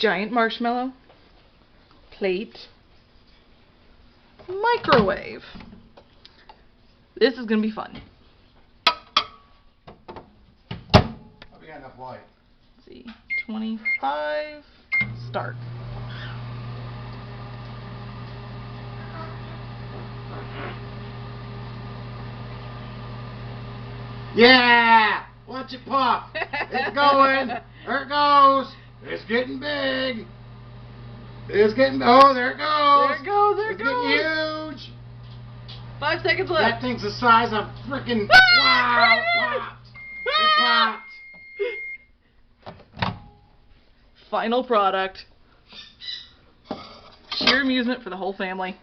giant marshmallow, plate, microwave. This is going to be fun. We got enough light. Let's see, 25, start. Yeah! Watch it pop. It's going. There it goes. It's getting big. It's getting. Oh, there it goes. There it goes. There it it's goes. getting huge. 5 seconds left. That thing's the size of freaking. Ah, Wow! It popped. It popped. Final product. Sheer amusement for the whole family.